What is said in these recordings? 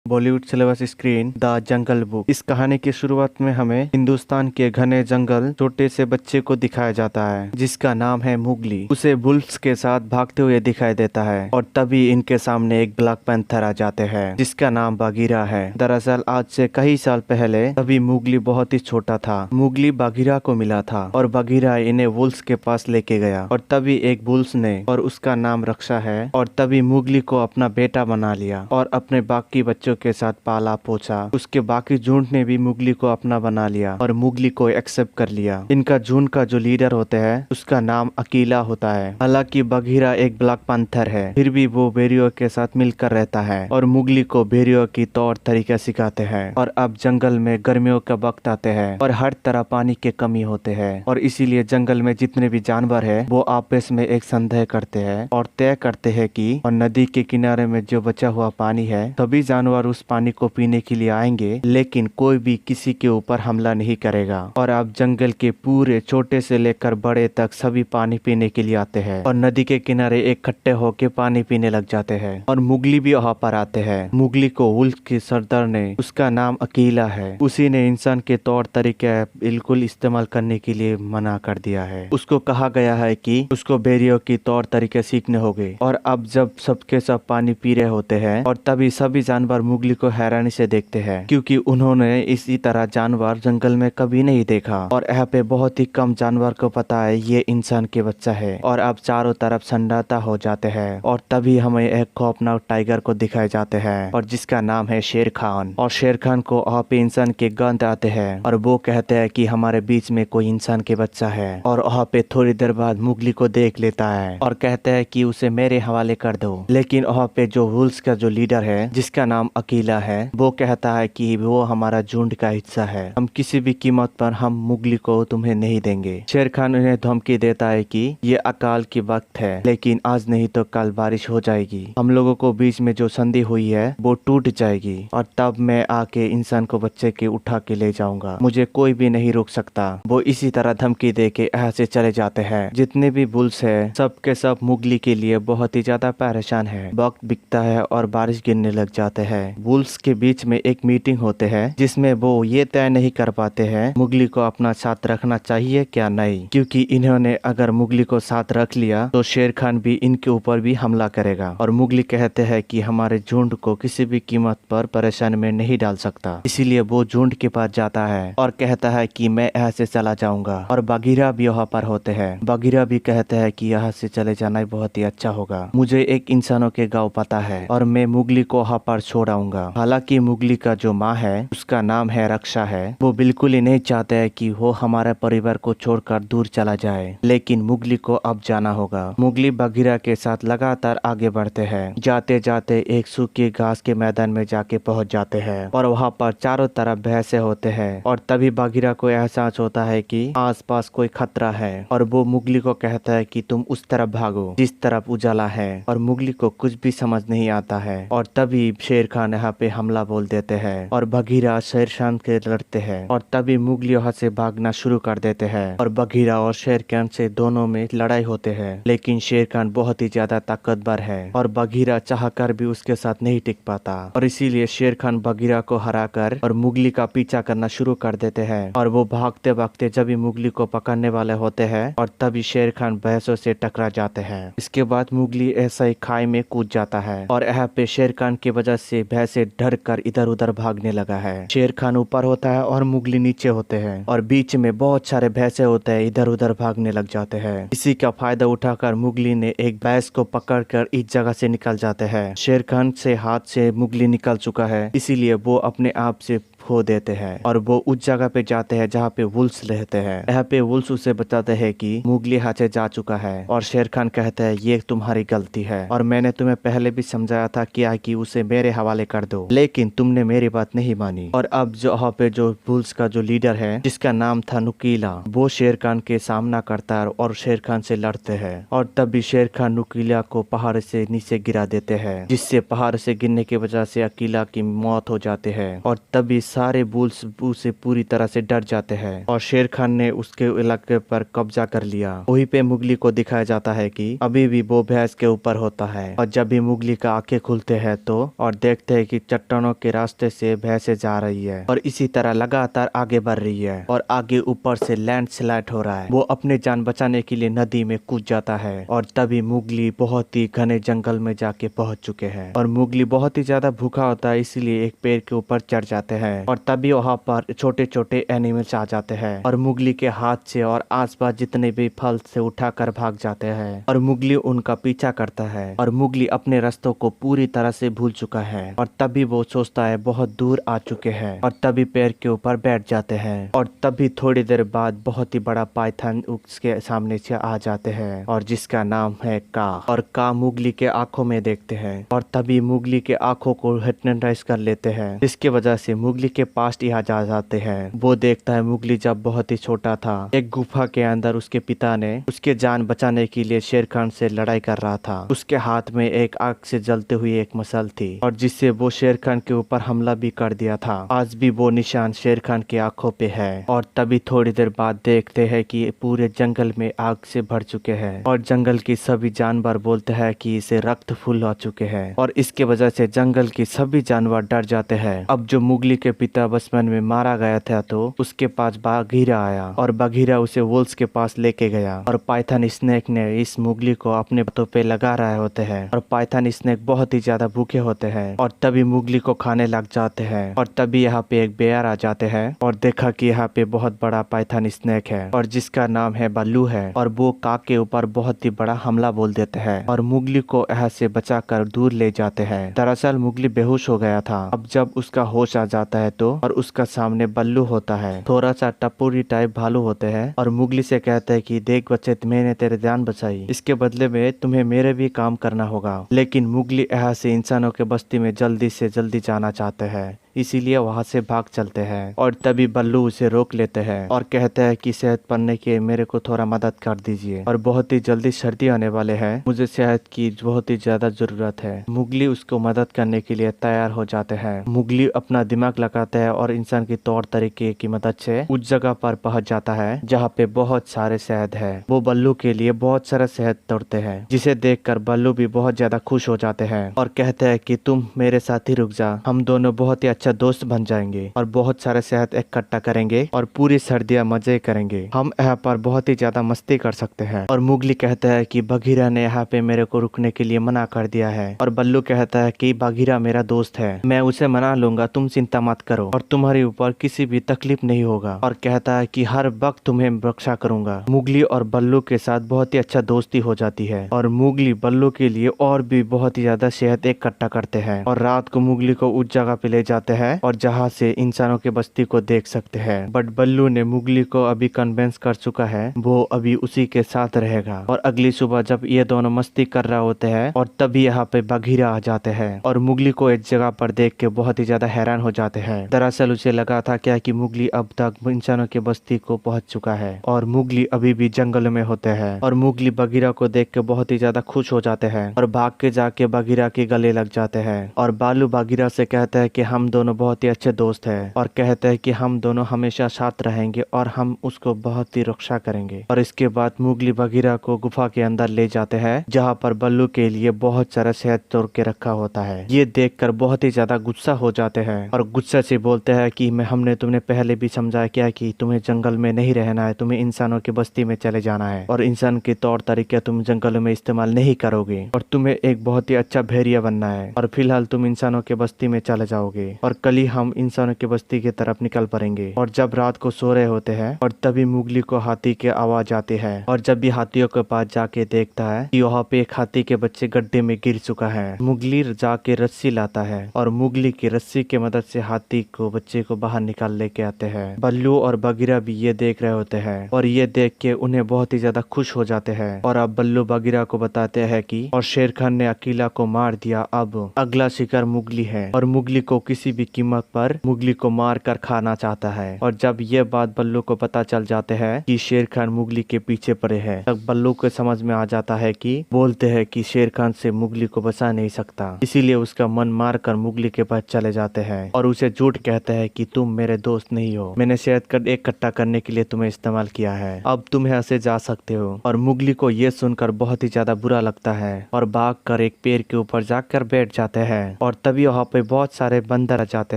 Bollywood syllabus screen the jungle book. इस कहानी की शुरुआत में हमें हिंदुस्तान के घने जंगल छोटे से बच्चे को दिखाया जाता है जिसका नाम है मुगली। उसे बुल्स के साथ भागते हुए दिखाई देता है और तभी इनके सामने एक ब्लैक पैंथर आ जाते हैं जिसका नाम बागीरा है। दरअसल आज से कई साल पहले तभी मुगली बहुत ही छोटा था। मुगली बागीरा को मिला था और बागीरा इन्हें वुल्स के पास लेके गया और तभी एक बुल्स ने, और उसका नाम रक्षा है, और तभी मुगली को अपना बेटा बना लिया और अपने बाकी बच्चों के साथ पाला पोसा। उसके बाकी झुंड ने भी मुगली को अपना बना लिया और मुगली को एक्सेप्ट कर लिया। इनका झुंड का जो लीडर होता है उसका नाम अकीला होता है। हालांकि बघीरा एक ब्लैक पैंथर है, फिर भी वो भेड़ियों के साथ मिलकर रहता है और मुगली को भेड़ियों की तौर तरीके सिखाते हैं। और अब जंगल में गर्मियों का वक्त आते हैं और हर तरह पानी की कमी होते हैं और इसीलिए जंगल में जितने भी जानवर है वो आपस में एक संदेह करते हैं और तय करते हैं कि और नदी के किनारे में जो बचा हुआ पानी है सभी जानवर उस पानी को पीने के लिए आएंगे, लेकिन कोई भी किसी के ऊपर हमला नहीं करेगा। और अब जंगल के पूरे छोटे से लेकर बड़े तक सभी पानी पीने के लिए आते हैं और नदी के किनारे इकट्ठे होके पानी पीने लग जाते हैं। और मुगली भी वहाँ पर आते हैं। मुगली को वुल्फ के सरदार ने, उसका नाम अकीला है, उसी ने इंसान के तौर तरीके बिल्कुल इस्तेमाल करने के लिए मना कर दिया है। उसको कहा गया है कि उसको भेड़ियों की तौर तरीके सीखने होंगे। और अब जब सबके सब पानी पी रहे होते हैं और तभी सभी जानवर मुगली को हैरानी से देखते हैं क्योंकि उन्होंने इसी तरह जानवर जंगल में कभी नहीं देखा और यहाँ पे बहुत ही कम जानवर को पता है ये इंसान के बच्चा है। और अब चारों तरफ सन्नाटा हो जाते हैं और तभी हमें एक खौफनाक टाइगर को दिखाए जाते हैं और जिसका नाम है शेर खान। और शेर खान को वहाँ पे इंसान के गंध आते हैं और वो कहते हैं कि हमारे बीच में कोई इंसान के बच्चा है। और वहाँ पे थोड़ी देर बाद मुगली को देख लेता है और कहता है कि उसे मेरे हवाले कर दो। लेकिन वहाँ पे जो वुल्स का जो लीडर है जिसका नाम अकीला है वो कहता है कि वो हमारा झुंड का हिस्सा है, हम किसी भी कीमत पर हम मुगली को तुम्हें नहीं देंगे। शेर खान उन्हें धमकी देता है कि ये अकाल की वक्त है, लेकिन आज नहीं तो कल बारिश हो जाएगी, हम लोगों को बीच में जो संधि हुई है वो टूट जाएगी और तब मैं आके इंसान को बच्चे के उठा के ले जाऊंगा, मुझे कोई भी नहीं रोक सकता। वो इसी तरह धमकी दे के यहाँ से चले जाते हैं। जितने भी बुल्स है सब के सब मुगली के लिए बहुत ही ज्यादा परेशान है। वक्त बीतता है और बारिश गिरने लग जाते हैं। बुल्स के बीच में एक मीटिंग होते हैं जिसमें वो ये तय नहीं कर पाते हैं मुगली को अपना साथ रखना चाहिए क्या नहीं, क्योंकि इन्होंने अगर मुगली को साथ रख लिया तो शेर खान भी इनके ऊपर भी हमला करेगा। और मुगली कहते हैं कि हमारे झुंड को किसी भी कीमत पर परेशानी में नहीं डाल सकता, इसीलिए वो झुंड के पास जाता है और कहता है कि मैं यहाँ से चला जाऊंगा। और बागीरा भी यहाँ पर होते हैं। बागीरा भी कहते हैं कि यहाँ से चले जाना बहुत ही अच्छा होगा, मुझे एक इंसानों के गाँव पता है और मैं मुगली को वहाँ पर छोड़ आऊंगा। हालांकि मुगली का जो माँ है उसका नाम है रक्षा है, वो बिल्कुल ही नहीं चाहते है कि वो हमारे परिवार को छोड़कर दूर चला जाए, लेकिन मुगली को अब जाना होगा। मुगली बागीरा के साथ लगातार आगे बढ़ते हैं। जाते जाते एक सूखी घास के मैदान में जाके पहुंच जाते हैं और वहाँ पर चारों तरफ भैंसे होते हैं। और तभी बागीरा को एहसास होता है कि आसपास कोई खतरा है और वो मुगली को कहता है कि तुम उस तरफ भागो जिस तरफ उजाला है। और मुगली को कुछ भी समझ नहीं आता है और तभी शेर खान यहाँ पे हमला बोल देते हैं और बघीरा शेर खान के लड़ते हैं। और तभी मुगली वहाँ से भागना शुरू कर देते हैं और बघीरा और शेर खान से दोनों में लड़ाई होते हैं। लेकिन शेर खान बहुत ही ज्यादा ताकतवर है और बघीरा चाहकर भी उसके साथ नहीं टिक पाता और इसीलिए शेर खान बघीरा को हराकर और मुगली का पीछा करना शुरू कर देते हैं। और वो भागते भागते जब मुगली को पकड़ने वाले होते हैं और तभी शेर खान भैंसों से टकरा जाते हैं। इसके बाद मुगली ऐसा ही खाई में कूद जाता है और यहाँ पे शेर खान की वजह से भैंसे डर कर इधर उधर भागने लगा है। शेर खान ऊपर होता है और मुगली नीचे होते हैं और बीच में बहुत सारे भैंसे होते हैं, इधर उधर भागने लग जाते हैं। इसी का फायदा उठाकर मुगली ने एक भैंस को पकड़कर इस जगह से निकल जाते हैं। शेर खान से हाथ से मुगली निकल चुका है, इसीलिए वो अपने आप से खो देते हैं और वो उस जगह पे जाते हैं जहाँ पे वुल्स रहते हैं। यहाँ पे वुल्स उसे बताते हैं कि मुगली हाथ से जा चुका है और शेर खान कहता है ये तुम्हारी गलती है और मैंने तुम्हें पहले भी समझाया था क्या कि उसे मेरे हवाले कर दो, लेकिन तुमने मेरी बात नहीं मानी। और अब जो यहाँ पे जो वुल्स का जो लीडर है जिसका नाम था नुकीला, वो शेर खान के सामना करता है और शेर खान से लड़ते हैं। और तभी शेर खान नुकीला को पहाड़ से नीचे गिरा देते हैं, जिससे पहाड़ से गिरने की वजह से अकीला की मौत हो जाती है। और तभी सारे बुल्स से पूरी तरह से डर जाते हैं और शेर खान ने उसके इलाके पर कब्जा कर लिया। वहीं पे मुगली को दिखाया जाता है कि अभी भी वो भैंस के ऊपर होता है और जब भी मुगली का आंखें खुलते हैं तो और देखते हैं कि चट्टानों के रास्ते से भैंसे जा रही है और इसी तरह लगातार आगे बढ़ रही है और आगे ऊपर से लैंडस्लाइड हो रहा है। वो अपने जान बचाने के लिए नदी में कूद जाता है और तभी मुगली बहुत ही घने जंगल में जाके पहुंच चुके हैं और मुगली बहुत ही ज्यादा भूखा होता है, इसलिए एक पेड़ के ऊपर चढ़ जाते हैं और तभी वहाँ पर छोटे छोटे एनिमल्स आ जाते हैं और मुगली के हाथ से और आसपास जितने भी फल से उठाकर भाग जाते हैं और मुगली उनका पीछा करता है और मुगली अपने रास्तों को पूरी तरह से भूल चुका है और तभी वो सोचता है बहुत दूर आ चुके हैं और तभी पेड़ के ऊपर बैठ जाते हैं और तभी थोड़ी देर बाद बहुत ही बड़ा पाइथन उसके सामने से आ जाते हैं और जिसका नाम है का और का मुगली के आंखों में देखते हैं और तभी मुगली के आंखों को हिप्नोटाइज कर लेते हैं, जिसकी वजह से मुगली के पास यहाँ जा जाते हैं। वो देखता है मुगली जब बहुत ही छोटा था एक गुफा के अंदर उसके पिता ने उसके जान बचाने के लिए शेर खान से लड़ाई कर रहा था। उसके हाथ में एक आग से जलते हुई एक मसल थी और जिससे वो शेर खान के ऊपर हमला भी कर दिया था। आज भी वो निशान शेर खान की आंखों पे है और तभी थोड़ी देर बाद देखते हैं कि पूरे जंगल में आग से भर चुके हैं और जंगल की सभी जानवर बोलते हैं कि इसे रक्त फूल हो चुके हैं और इसके वजह से जंगल की सभी जानवर डर जाते हैं। अब जो मुगली के पिता बचपन में मारा गया था तो उसके पास बाघीरा आया और बाघीरा उसे वुल्स के पास लेके गया और पाइथन स्नेक ने इस मुगली को अपने बातों पे लगा रहे होते हैं और पाइथन स्नेक बहुत ही ज्यादा भूखे होते हैं और तभी मुगली को खाने लग जाते हैं और तभी यहाँ पे एक बेयर आ जाते हैं और देखा कि यहाँ पे बहुत बड़ा पाइथन स्नेक है और जिसका नाम है बल्लू है और वो काक के ऊपर बहुत ही बड़ा हमला बोल देते हैं और मुगली को यहाँ से बचाकर दूर ले जाते हैं। दरअसल मुगली बेहोश हो गया था। अब जब उसका होश आ जाता है तो और उसका सामने बल्लू होता है, थोड़ा सा टपोरी टाइप भालू होते हैं और मुगली से कहते हैं कि देख बच्चे, मैंने तेरे जान बचाई, इसके बदले में तुम्हें मेरे भी काम करना होगा। लेकिन मुगली यहाँ से इंसानों के बस्ती में जल्दी से जल्दी जाना चाहते हैं, इसीलिए वहाँ से भाग चलते हैं और तभी बल्लू उसे रोक लेते हैं और कहते हैं कि शहद पढ़ने के मेरे को थोड़ा मदद कर दीजिए और बहुत ही जल्दी सर्दी आने वाले हैं, मुझे शहद की बहुत ही ज्यादा जरूरत है। मुगली उसको मदद करने के लिए तैयार हो जाते हैं। मुगली अपना दिमाग लगाता है और इंसान के तौर तरीके की मदद से उस जगह पर पहुंच जाता है जहाँ पे बहुत सारे शहद है। वो बल्लू के लिए बहुत सारा शहद तोड़ते हैं, जिसे देखकर बल्लू भी बहुत ज्यादा खुश हो जाते हैं और कहते हैं कि तुम मेरे साथ ही रुक जा, हम दोनों बहुत ही अच्छा दोस्त बन जाएंगे और बहुत सारे शहद इकट्ठा करेंगे और पूरी सर्दियां मजे करेंगे। हम यहाँ पर बहुत ही ज्यादा मस्ती कर सकते हैं। और मुगली कहता है कि बघीरा ने यहाँ पे मेरे को रुकने के लिए मना कर दिया है और बल्लू कहता है कि बघीरा मेरा दोस्त है, मैं उसे मना लूंगा, तुम चिंता मत करो और तुम्हारे ऊपर किसी भी तकलीफ नहीं होगा और कहता है कि हर वक्त तुम्हें रक्षा करूंगा। मुगली और बल्लू के साथ बहुत ही अच्छा दोस्ती हो जाती है और मुगली बल्लू के लिए और भी बहुत ही ज्यादा शहद इकट्ठा करते हैं और रात को मुगली को उस जगह पे ले जाते हैं और जहाँ से इंसानों के बस्ती को देख सकते हैं। बट बल्लू ने मुगली को अभी कन्विंस कर चुका है, वो अभी उसी के साथ रहेगा। और अगली सुबह जब ये दोनों मस्ती कर रहे होते हैं और तभी यहाँ पे बघीरा आ जाते हैं और मुगली को एक जगह पर देख के बहुत ही ज्यादा हैरान हो जाते हैं। दरअसल उसे लगा था क्या कि मुगली अब तक इंसानों के बस्ती को पहुंच चुका है और मुगली अभी भी जंगल में होते हैं और मुगली बघीरा को देख के बहुत ही ज्यादा खुश हो जाते हैं और भाग के जाके बघीरा के गले लग जाते हैं और बालू बघीरा से कहता है कि हम दोनों बहुत ही अच्छे दोस्त हैं और कहते हैं कि हम दोनों हमेशा साथ रहेंगे और हम उसको बहुत ही रक्षा करेंगे। और इसके बाद मुगली बघीरा को गुफा के अंदर ले जाते हैं जहाँ पर बल्लू के लिए बहुत सारा शहद तोड़ के रखा होता है। ये देखकर बहुत ही ज्यादा गुस्सा हो जाते हैं और गुस्सा से बोलते हैं कि हमने तुम्हें पहले भी समझाया क्या कि तुम्हें जंगल में नहीं रहना है, तुम्हें इंसानों की बस्ती में चले जाना है और इंसान के तौर तरीके तुम जंगलों में इस्तेमाल नहीं करोगे और तुम्हें एक बहुत ही अच्छा भेड़िया बनना है और फिलहाल तुम इंसानों के बस्ती में चले जाओगे और कल ही हम इंसानों की बस्ती की तरफ निकल पड़ेंगे। और जब रात को सो रहे होते हैं और तभी मुगली को हाथी की आवाज आती है और जब भी हाथियों के पास जाके देखता है कि वहाँ पे एक हाथी के बच्चे गड्ढे में गिर चुका है। मुगली जाके रस्सी लाता है और मुगली की रस्सी की मदद से हाथी को बच्चे को बाहर निकाल लेके आते हैं। बल्लू और बघीरा भी ये देख रहे होते हैं और ये देख के उन्हें बहुत ही ज्यादा खुश हो जाते हैं और अब बल्लू बघीरा को बताते हैं कि और शेर खान ने अकेला को मार दिया, अब अगला शिकार मुगली है और मुगली को किसी भी कीमत पर मुगली को मार कर खाना चाहता है। और जब ये बात बल्लू को पता चल जाते हैं कि शेर खान मुगली के पीछे पड़े हैं, तब बल्लू को समझ में आ जाता है कि बोलते हैं कि शेर खान से मुगली को बचा नहीं सकता, इसीलिए उसका मन मार कर मुगली के पास चले जाते हैं और उसे झूठ कहते हैं कि तुम मेरे दोस्त नहीं हो, मैंने शहद का इकट्ठा करने के लिए तुम्हें इस्तेमाल किया है, अब तुम यहाँ से जा सकते हो। और मुगली को ये सुनकर बहुत ही ज्यादा बुरा लगता है और भाग कर एक पेड़ के ऊपर जाकर बैठ जाते हैं। और तभी वहाँ पे बहुत सारे बंदर आ जाते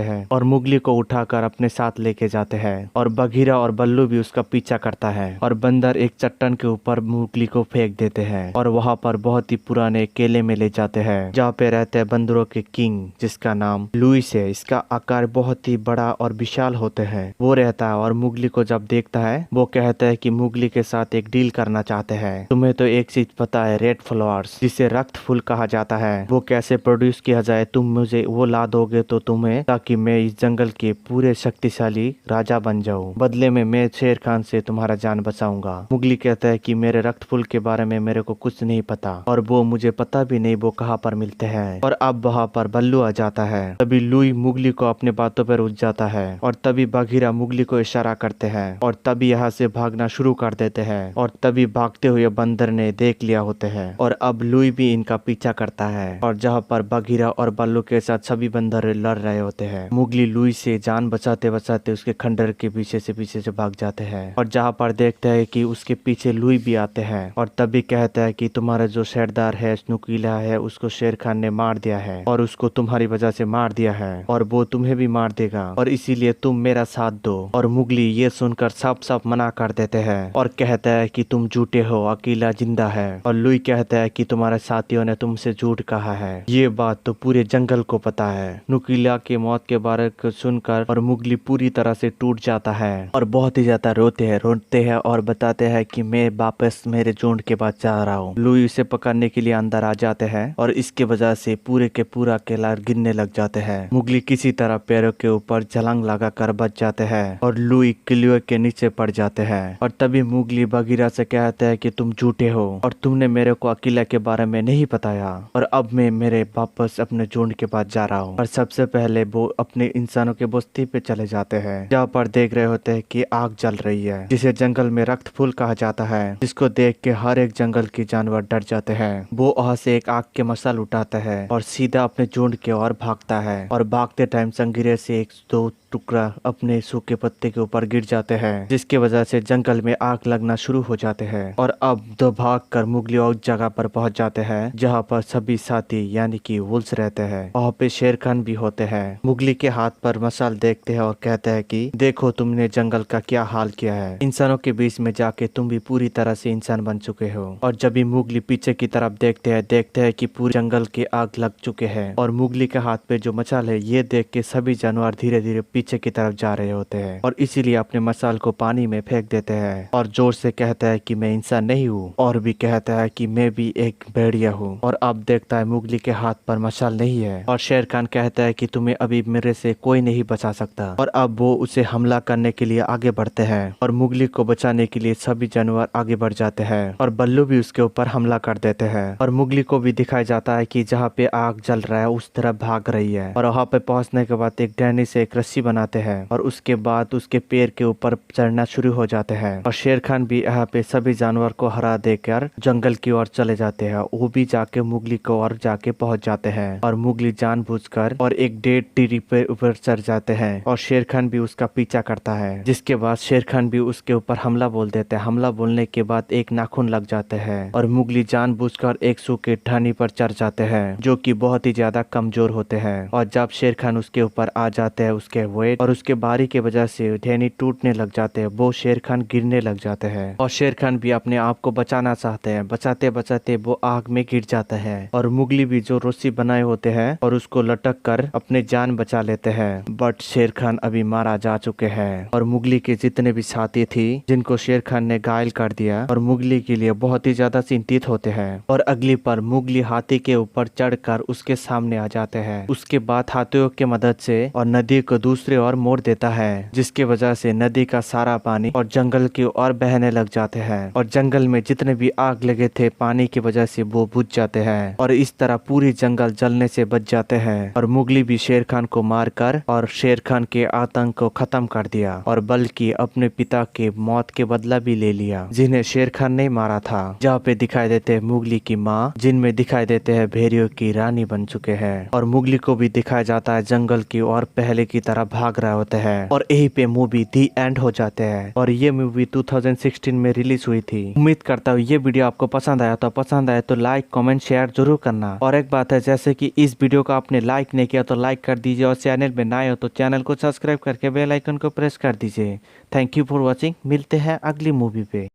हैं और मुगली को उठाकर अपने साथ लेके जाते हैं और बघीरा और बल्लू भी उसका पीछा करता है और बंदर एक चट्टान के ऊपर मुगली को फेंक देते हैं और वहाँ पर बहुत ही पुराने केले में ले जाते हैं जहाँ पे रहते हैं बंदरों के किंग, जिसका नाम लुइस है। इसका आकार बहुत ही बड़ा और विशाल होते हैं। वो रहता है और मुगली को जब देखता है वो कहता है कि मुगली के साथ एक डील करना चाहते हैं। तुम्हें तो एक चीज पता है, रेड फ्लावर्स जिसे रक्त फूल कहा जाता है, वो कैसे प्रोड्यूस किया जाए, तुम मुझे वो ला दोगे तो तुम्हें, ताकि मैं इस जंगल के पूरे शक्तिशाली राजा बन जाऊं। बदले में मैं शेर खान से तुम्हारा जान बचाऊंगा। मुगली कहता है कि मेरे रक्त फूल के बारे में मेरे को कुछ नहीं पता और वो मुझे पता भी नहीं वो कहाँ पर मिलते हैं। और अब वहाँ पर बल्लू आ जाता है। तभी लुई मुगली को अपने बातों पर उठ जाता है और तभी बघीरा मुगली को इशारा करते हैं और तभी यहाँ से भागना शुरू कर देते हैं और तभी भागते हुए बंदर ने देख लिया होते हैं और अब लुई भी इनका पीछा करता है। और जहाँ पर बघीरा और बल्लू के साथ सभी बंदर लड़ रहे होते हैं, मुगली लुई से जान बचाते बचाते उसके खंडर के पीछे से भाग जाते हैं और जहाँ पर देखते हैं कि उसके पीछे लुई भी आते हैं और तभी कहता है कि तुम्हारा जो सरदार है नुकीला है, उसको शेर खान ने मार दिया है और उसको तुम्हारी वजह से मार दिया है और वो तुम्हें भी मार देगा और इसीलिए तुम मेरा साथ दो। और मुगली ये सुनकर साफ साफ मना कर देते हैं और कहता है कि तुम झूठे हो, अकेला जिंदा है। और लुई कहता है कि तुम्हारे साथियों ने तुमसे झूठ कहा है। ये बात तो पूरे जंगल को पता है। नुकीला की मौत के बारे को सुनकर और मुगली पूरी तरह से टूट जाता है और बहुत ही ज्यादा रोते हैं और बताते हैं कि मैं वापस मेरे झुंड के पास जा रहा हूँ। लुई उसे पकड़ने के लिए अंदर आ जाते हैं और इसके वजह से पूरे के पूरा केला गिरने लग जाते हैं। मुगली किसी तरह पैरों के ऊपर छलांग लगाकर बच जाते हैं और लुई किले के नीचे पड़ जाते हैं। और तभी मुगली बघीरा से कहते हैं कि तुम झूठे हो और तुमने मेरे को अकेला के बारे में नहीं बताया और अब मैं मेरे वापस अपने झुंड के पास जा रहा हूँ। और सबसे पहले वो अपने इंसानों के बस्ती पे चले जाते हैं जहाँ पर देख रहे होते हैं कि आग जल रही है, जिसे जंगल में रक्त फूल कहा जाता है, जिसको देख के हर एक जंगल के जानवर डर जाते हैं। वो वहाँ से एक आग के मसाल उठाता है और सीधा अपने झुंड की ओर भागता है और भागते टाइम संगिरे से एक दो टुकड़ा अपने सूखे पत्ते के ऊपर गिर जाते हैं, जिसकी वजह से जंगल में आग लगना शुरू हो जाते हैं। और अब दो भाग कर मुगली और जगह पर पहुंच जाते हैं जहां पर सभी साथी यानी कि वुल्स रहते हैं। वहाँ पे शेर खान भी होते हैं। मुगली के हाथ पर मसाल देखते हैं और कहते हैं कि देखो तुमने जंगल का क्या हाल किया है, इंसानों के बीच में जाके तुम भी पूरी तरह से इंसान बन चुके हो। और जब भी मुगली पीछे की तरफ देखते हैं कि पूरे जंगल के आग लग चुके हैं और मुगली के हाथ पे जो मसाल है ये देख के सभी जानवर धीरे धीरे पीछे की तरफ जा रहे होते हैं और इसीलिए अपने मसाल को पानी में फेंक देते हैं और जोर से कहता है कि मैं इंसान नहीं हूँ और भी कहता है कि मैं भी एक भेड़िया हूँ। और अब देखता है मुगली के हाथ पर मसाल नहीं है और शेर खान कहता है कि तुम्हें अभी मेरे से कोई नहीं बचा सकता। और अब वो उसे हमला करने के लिए आगे बढ़ते हैं और मुगली को बचाने के लिए सभी जानवर आगे बढ़ जाते हैं और बल्लू भी उसके ऊपर हमला कर देते हैं। और मुगली को भी दिखाया जाता है कि जहाँ पे आग जल रहा है उस तरफ भाग रही है और वहाँ पे पहुंचने के बाद एक डंडी से एक रस्सी बनाते हैं और उसके बाद उसके पैर के ऊपर चढ़ना शुरू हो जाते हैं। और शेर खान भी यहाँ पे सभी जानवर को हरा देकर जंगल की ओर चले जाते हैं। वो भी जाके मुगली को और जाके पहुंच जाते हैं और मुगली जानबूझकर और एक डेड ट्री पे ऊपर चढ़ जाते हैं और शेर खान भी उसका पीछा करता है, जिसके बाद शेर खान भी उसके ऊपर हमला बोल देते हैं। हमला बोलने के बाद एक नाखून लग जाते हैं और मुगली जानबूझकर एक सूखे ठानी पर चढ़ जाते हैं जो कि बहुत ही ज्यादा कमजोर होते हैं। और जब शेर खान उसके ऊपर आ जाते हैं उसके वेट और उसके बारी की वजह से ठेनी टूटने लग जाते हैं, वो शेर खान गिरने लग जाते हैं और शेर खान भी अपने आप को बचाना चाहते हैं। बचाते बचाते वो आग में गिर जाता है और मुगली भी जो रस्सी बनाए होते हैं और उसको लटक कर अपने जान बचा लेते हैं। बट शेर खान अभी मारा जा चुके हैं और मुगली के जितने भी साथी थी जिनको शेर खान ने घायल कर दिया और मुगली के लिए बहुत ही ज्यादा चिंतित होते हैं। और अगली पर मुगली हाथी के ऊपर चढ़कर उसके सामने आ जाते हैं। उसके बाद हाथियों की मदद से और नदी को दूसरे ओर मोड़ देता है, जिसकी वजह से नदी का सारा पानी और जंगल की ओर बहने लग जाते हैं और जंगल में जितने भी आग लगे थे पानी की वजह से वो बुझ जाते हैं और इस तरह पूरी जंगल जलने से बच जाते हैं। और मुगली भी शेर खान को मारकर और शेर खान के आतंक को खत्म कर दिया और बल्कि अपने पिता के मौत के बदला भी ले लिया, जिन्हें शेर खान ने मारा था। जहाँ पे दिखाई देते हैं मुगली की माँ, जिनमें दिखाई देते हैं भेड़ियों की रानी बन चुके हैं, और मुगली को भी दिखाया जाता है जंगल की और पहले की तरह भाग रहे होते हैं। और यही पे मूवी दी एंड हो जाते हैं। और ये मूवी 2016 में रिलीज हुई थी। उम्मीद करता हूँ ये वीडियो आपको पसंद आया तो लाइक कमेंट शेयर जरूर करना। और एक बात है, जैसे कि इस वीडियो को आपने लाइक नहीं किया तो लाइक कर दीजिए, और चैनल में नए हो तो चैनल को सब्सक्राइब करके बेल आइकन को प्रेस कर दीजिए। Thank you for watching. मिलते हैं अगली मूवी पे।